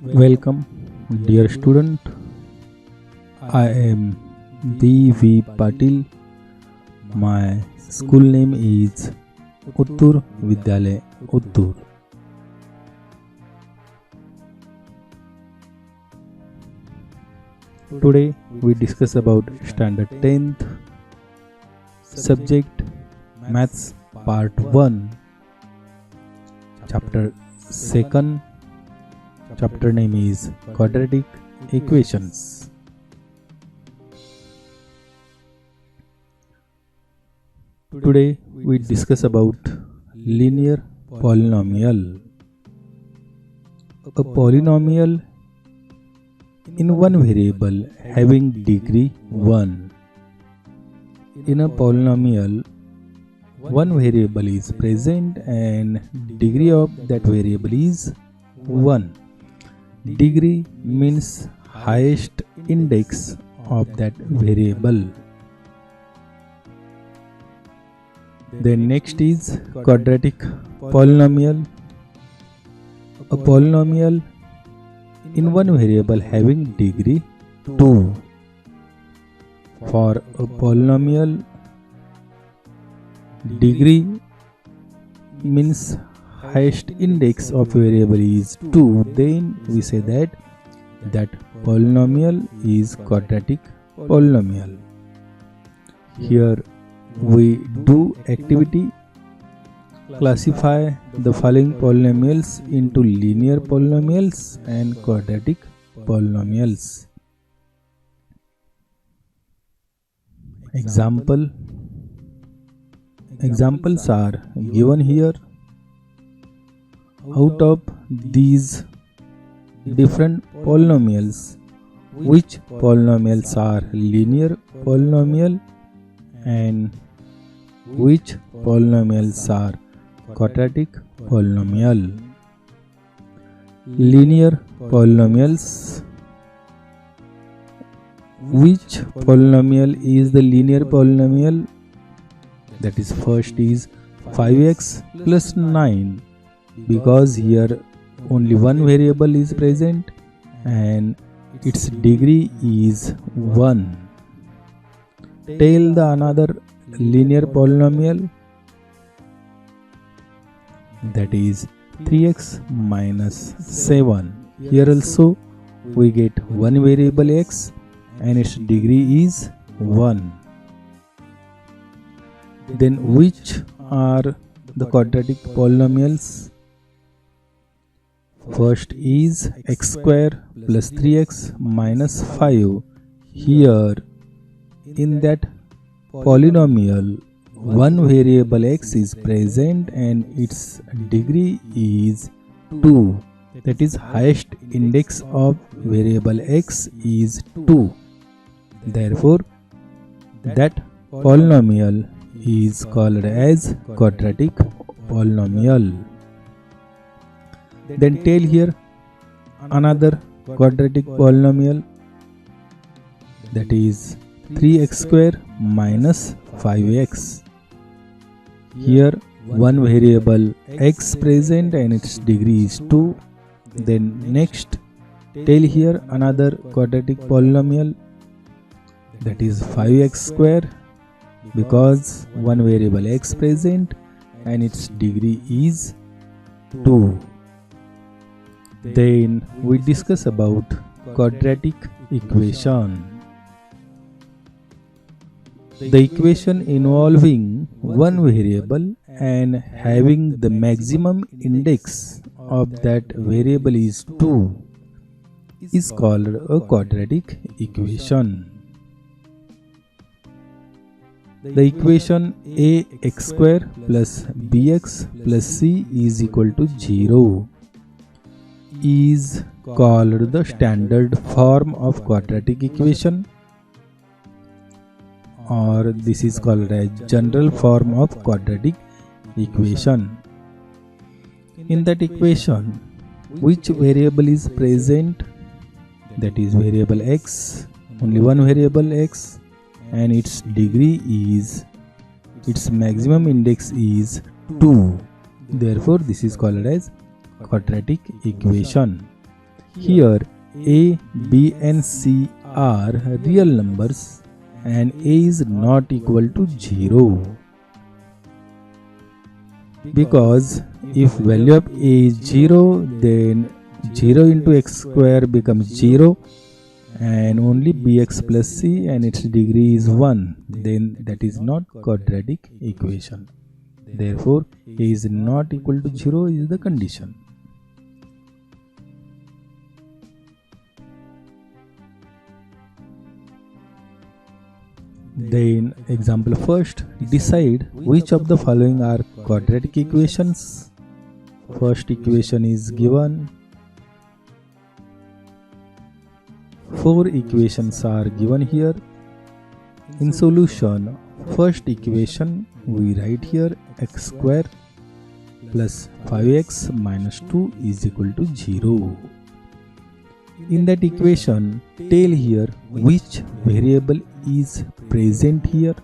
Welcome, dear student. I am D.V. Patil. My school name is Uttur Vidyalaya Uttur. Today we discuss about standard 10th subject Maths Part 1, Chapter 2. Chapter name is Quadratic Equations. Today we discuss about linear polynomial. A polynomial in one variable having degree 1. In a polynomial, one variable is present and degree of that variable is 1. Degree means highest index of that variable. Then next is quadratic polynomial. A polynomial in one variable having degree 2. For a polynomial, degree means highest index of variable is 2, then we say that polynomial is quadratic polynomial. Here we do activity, classify the following polynomials into linear polynomials and quadratic polynomials. Examples are given here. Out of these different polynomials, which polynomials are linear polynomial and which polynomials are quadratic polynomial? Linear polynomials. Which polynomial is the linear polynomial? That is, first is 5x plus 9. Because here only one variable is present and its degree is 1. Tell the another linear polynomial, that is 3x minus 7. Here also we get one variable x and its degree is 1. Then which are the quadratic polynomials? First is x square plus 3x minus 5. Here in that polynomial, one variable x is present and its degree is 2. That is, highest index of variable x is 2. Therefore, that polynomial is called as quadratic polynomial. Then tell here another quadratic polynomial, that is 3x square minus 5x. Here one variable x present and its degree is 2. Then next tell here another quadratic polynomial, that is 5x square, because one variable x present and its degree is 2. Then we discuss about quadratic equation. The equation involving one variable and having the maximum index of that variable is 2 is called a quadratic equation. The equation ax square plus bx plus c is equal to 0 is called the standard form of quadratic equation, or this is called a general form of quadratic equation. In that equation, which variable is present? That is variable x, only one variable x, and its degree is, its maximum index is 2. Therefore, this is called as quadratic equation. Here A, B and C are real numbers and A is not equal to 0. Because if value of A is 0, then 0 into x square becomes 0 and only bx plus c and its degree is 1. Then that is not quadratic equation. Therefore, A is not equal to 0 is the condition. Then example first, decide which of the following are quadratic equations. First equation is given. 4 equations are given here. In solution, first equation we write here x square plus 5x minus 2 is equal to 0. In that equation, tell here which variable is present here.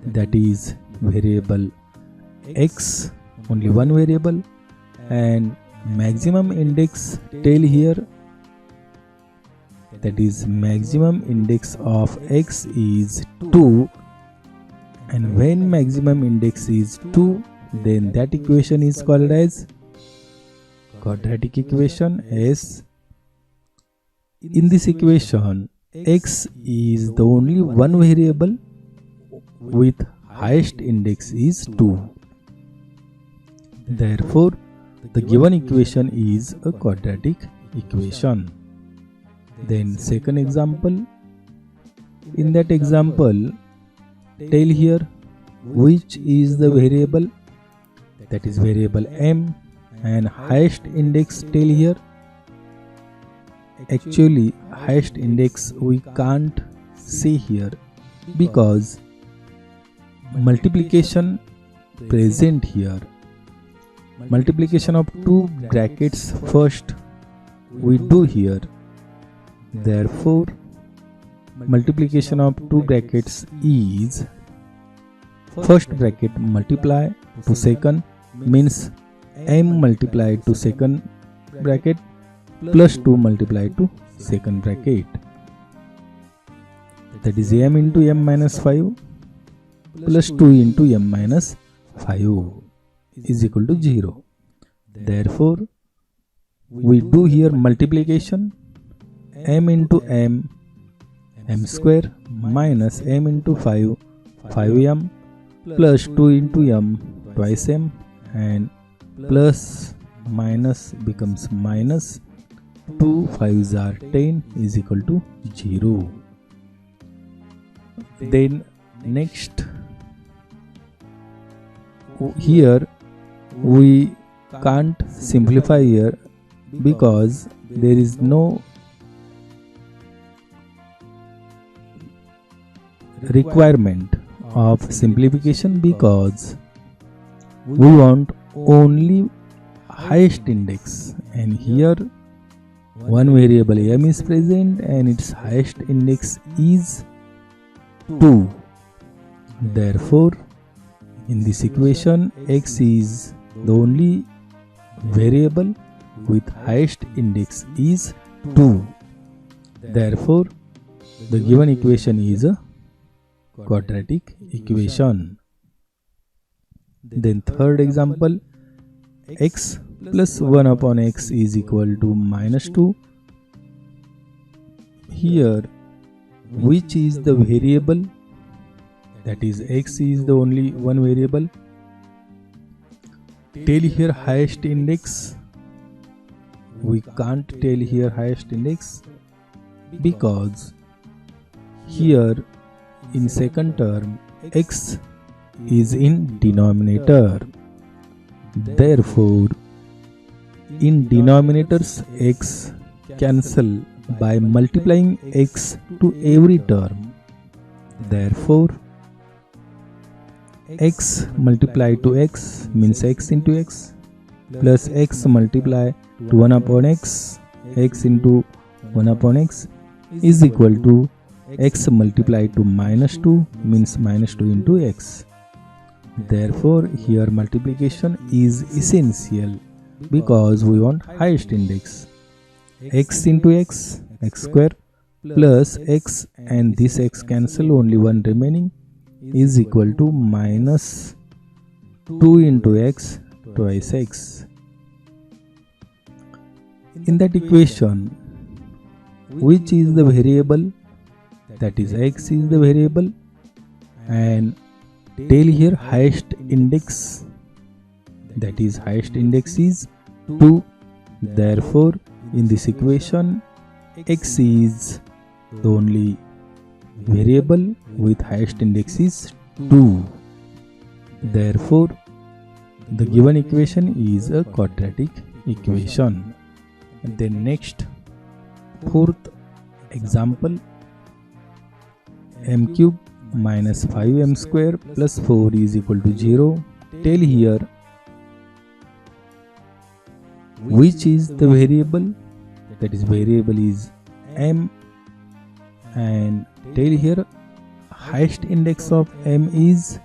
That is variable x, only one variable, and maximum index tell here. That is maximum index of x is 2, and when maximum index is 2, then that equation is called as quadratic equation. As in this equation, x is the only one variable with highest index is 2. Therefore, the given equation is a quadratic equation. Then second example, in that example, tell here which is the variable. That is variable m, and highest index tell here. Actually, highest index we can't say here because multiplication present here. Multiplication of two brackets first we do here. Therefore, multiplication of two brackets is first bracket multiply to second, means m multiplied to second bracket plus 2 multiplied to second bracket. That is m into m minus 5 plus 2 into m minus 5 is equal to 0. Therefore, we do here multiplication m into m, m square minus m into 5, 5m plus 2 into m, twice m, and plus minus becomes minus 2 5s are 10 is equal to 0. Then next, here we can't simplify here because there is no requirement of simplification, because we want only highest index, and here one variable m is present and its highest index is 2. Therefore, in this equation, x is the only variable with highest index is 2. Therefore, the given equation is a quadratic equation. Then third example, x plus 1 upon x is equal to minus 2. Here, which is the variable? That is, x is the only one variable. Tell here highest index. We can't tell here highest index because here in second term x is in denominator. Therefore, in denominators x cancel by multiplying x to every term. Therefore, x multiplied to x means x into x plus x multiplied to 1 upon x, x into 1 upon x is equal to x multiplied to minus 2 means minus 2 into x. Therefore, here multiplication is essential because we want highest index. x into x, x square plus x, and this x cancel, only one remaining, is equal to minus 2 into x twice x. In that equation, which is the variable? That is, x is the variable, and tell here highest index, that is highest index is 2. Therefore, in this equation, x is the only variable with highest index is 2. Therefore, the given equation is a quadratic equation. And then next, fourth example, m cube minus 5m square plus 4 is equal to 0. Tell here which is the variable, that is variable is m, and tell here highest index of m is,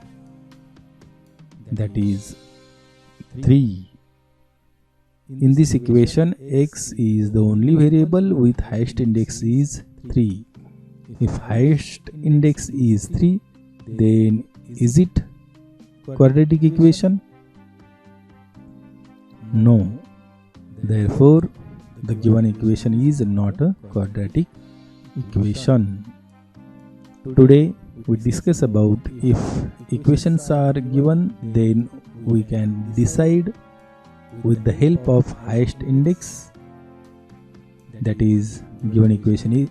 that is 3. In this equation, x is the only variable with highest index is 3. If highest index is 3, then is it quadratic equation? No. Therefore, the given equation is not a quadratic equation. Today we discuss about if equations are given, then we can decide with the help of highest index, that is given equation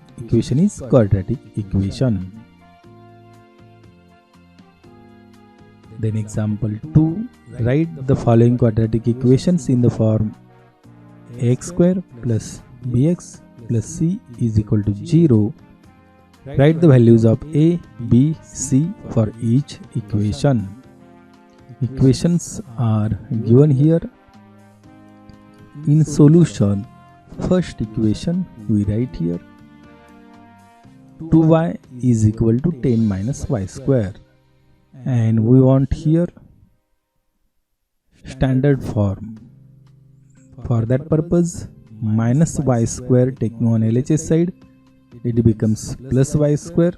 is quadratic equation. Then example 2, write the following quadratic equations in the form ax square plus bx plus c is equal to 0. Write the values of a, b, c for each equation. Equations are given here. In solution, first equation we write here 2y is equal to 10 minus y square, and we want here standard form. For that purpose, minus y square taking on LHS side, it becomes plus y square,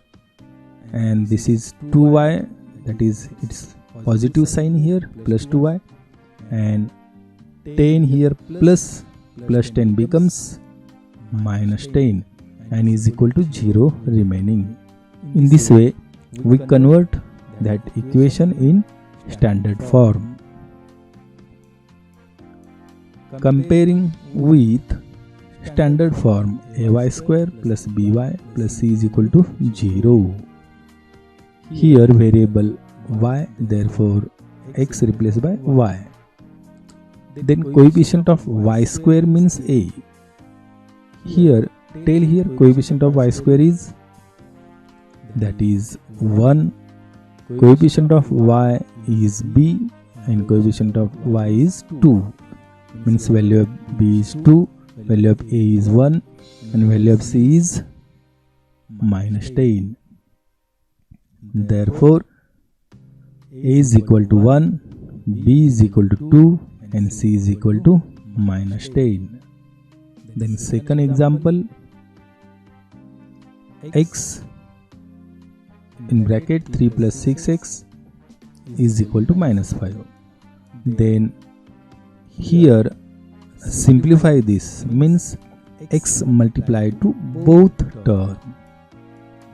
and this is 2y, that is its positive sign here, plus 2y, and 10 here plus 10 becomes minus 10 and is equal to 0 remaining. In this way, we convert that equation in standard form. Comparing with standard form, ay square plus by plus c is equal to 0. Here variable y, therefore x replaced by y. Then coefficient of y square means a. Here, tell here coefficient of y square is, that is 1. Coefficient of y is b, and coefficient of y is 2. Means value of b is 2, value of a is 1, and value of c is minus 10. Therefore, a is equal to 1, b is equal to 2, and c is equal to minus 10. Then second example, x in bracket 3 plus 6x is equal to minus 5. Then here simplify this, means x multiplied to both terms.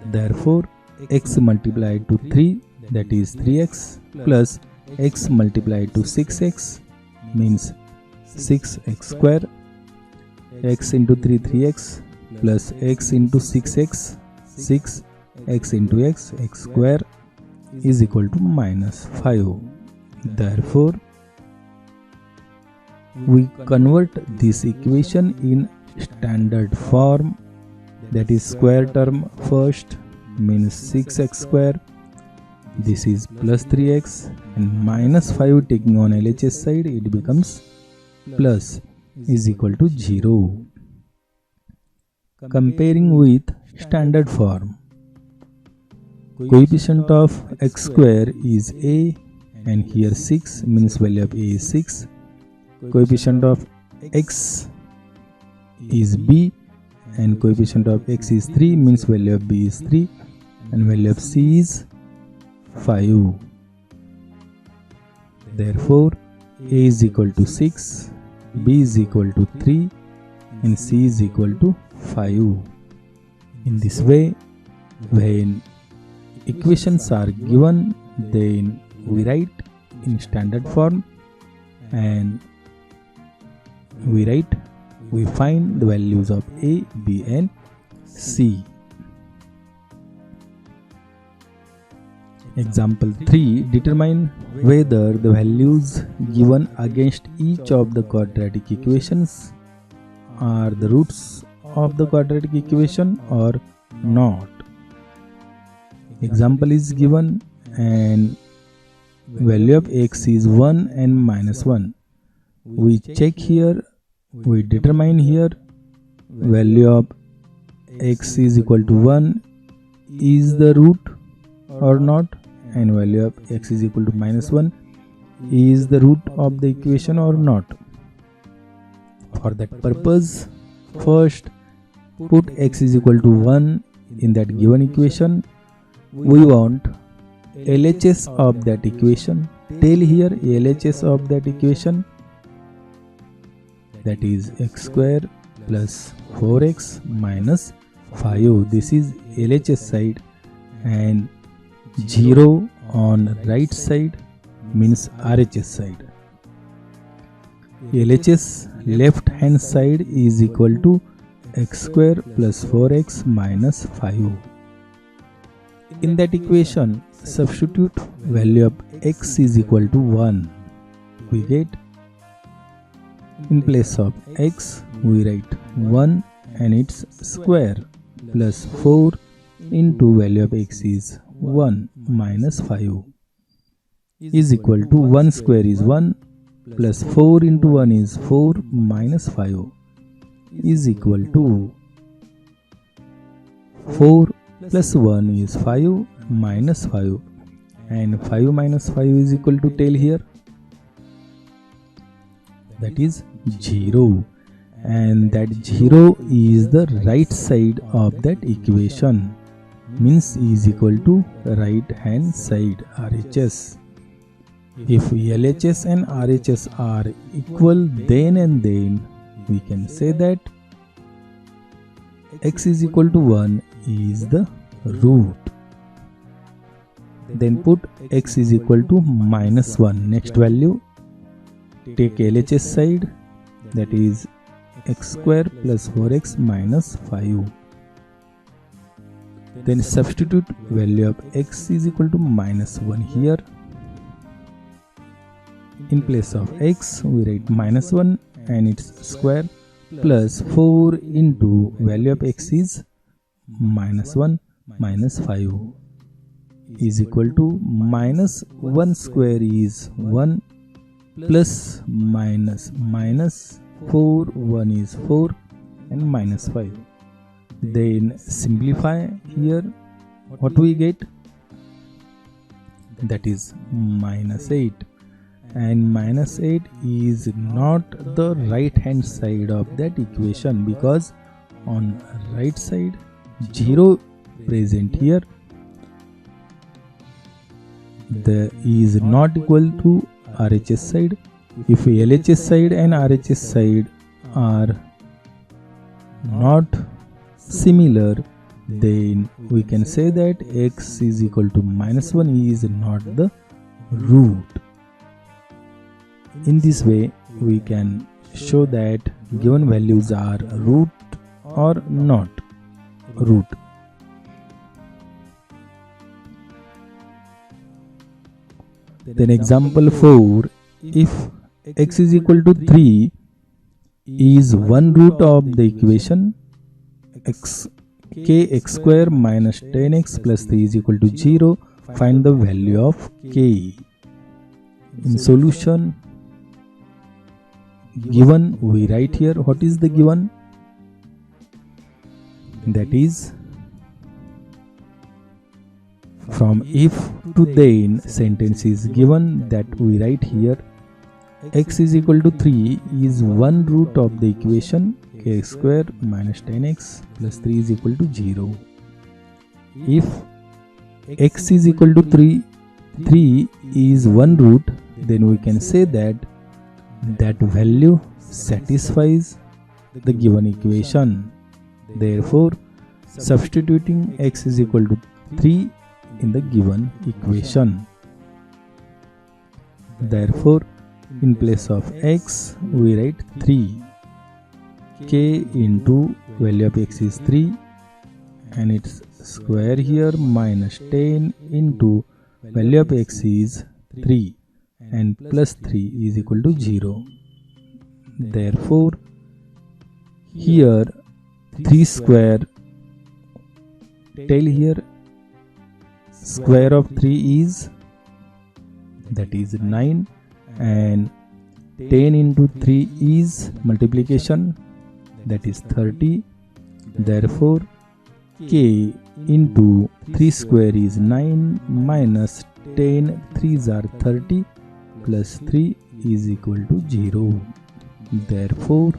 Therefore, x multiplied to 3, that is 3x, plus x multiplied to 6x means 6x square, x into 3 3x, plus x into 6x 6x into x square is equal to minus 5. Therefore, we convert this equation in standard form, that is square term first means 6x square, this is plus 3x, and minus 5 taking on LHS side, it becomes plus is equal to 0. Comparing with standard form, coefficient of x square is a, and here 6 means value of a is 6. Coefficient of x is b and coefficient of x is 3, means value of b is 3 and value of c is 5. Therefore a is equal to 6, b is equal to 3 and c is equal to 5. In this way, when equations are given, then we write in standard form and we find the values of a, b and c. Example 3. Determine whether the values given against each of the quadratic equations are the roots of the quadratic equation or not. Example is given and value of x is 1 and minus 1. We check here, we determine here value of x is equal to 1 is the root or not, and value of x is equal to minus 1 is the root of the equation or not. For that purpose, first put x is equal to 1 in that given equation. We want LHS of that equation. Tell here LHS of that equation, that is x square plus 4x minus 5. This is LHS side, and 0 on right side means RHS side. LHS left hand side is equal to x square plus 4x minus 5. In that equation, substitute value of x is equal to 1. We get, in place of x, we write 1 and its square plus 4 into value of x is 1 minus 5 is equal to 1 square is 1 plus 4 into 1 is 4 minus 5 is equal to 4 plus 1 is 5 minus 5, and 5 minus 5 is equal to, tell here, that is 0, and that 0 is the right side of that equation, means is equal to right hand side RHS. If LHS and RHS are equal, then and then we can say that x is equal to 1 is the root. Then put x is equal to minus 1. Next value, take LHS side, that is x square plus 4x minus 5. Then substitute value of x is equal to minus 1 here. In place of x, we write minus 1 and its square plus 4 into value of x is minus 1 minus 5 is equal to minus 1 square is 1 plus minus 4, 1 is 4 and minus 5. Then simplify here, what we get, that is minus 8, and minus 8 is not the right hand side of that equation, because on right side 0 present here, the is not equal to RHS side. If LHS side and RHS side are not similar, then we can say that x is equal to minus 1 is not the root. In this way, we can show that given values are root or not root. Then example 4, if x is equal to 3 is one root of the equation x square minus 10x plus 3 is equal to 0, find the value of k. In solution, given, we write here what is the given, that is from if to then sentence is given, that we write here x is equal to 3 is one root of the equation k square minus 10x plus 3 is equal to 0. If x is equal to 3 is one root, then we can say that that value satisfies the given equation. Therefore, substituting x is equal to 3 in the given equation. Therefore, in place of x, we write 3. K into value of x is 3 and its square here minus 10 into value of x is 3 and plus 3 is equal to 0. Therefore, here 3 square, tell here square of 3 is, that is 9, and 10 into 3 is multiplication, that is 30. Therefore, k into 3 square is 9 minus 10 3s are 30 plus 3 is equal to 0. Therefore,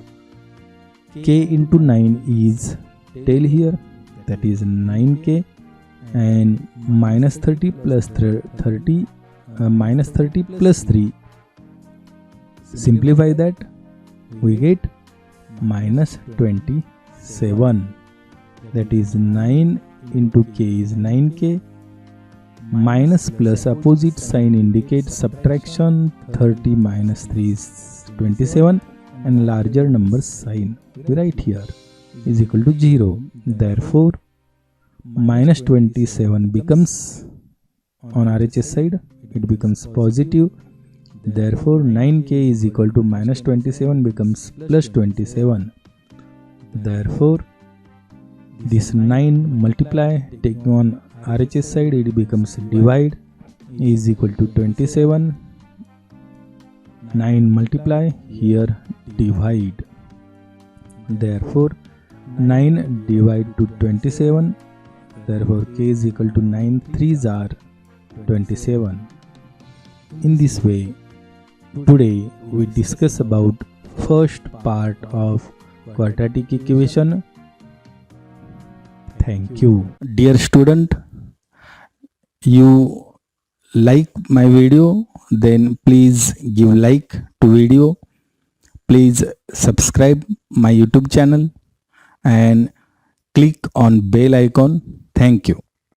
k into 9 is, tell here, that is 9k, and minus 30 plus 30 minus 30 plus 3, simplify that, we get minus 27, that is 9 into k is 9k, minus plus opposite sign indicates subtraction, 30 minus 3 is 27 and larger number sign we write here is equal to 0. Therefore, minus 27 becomes, on RHS side it becomes positive. Therefore, 9k is equal to minus 27 becomes plus 27. Therefore, this 9 multiply, taking on RHS side it becomes divide, is equal to 27. 9 multiply, here divide. Therefore, 9 divide to 27. Therefore, k is equal to 9 3s are 27. In this way, today we discuss about first part of quadratic equation. Thank you. Dear student, you like my video, then please give like to video. Please subscribe my YouTube channel and click on bell icon. Thank you.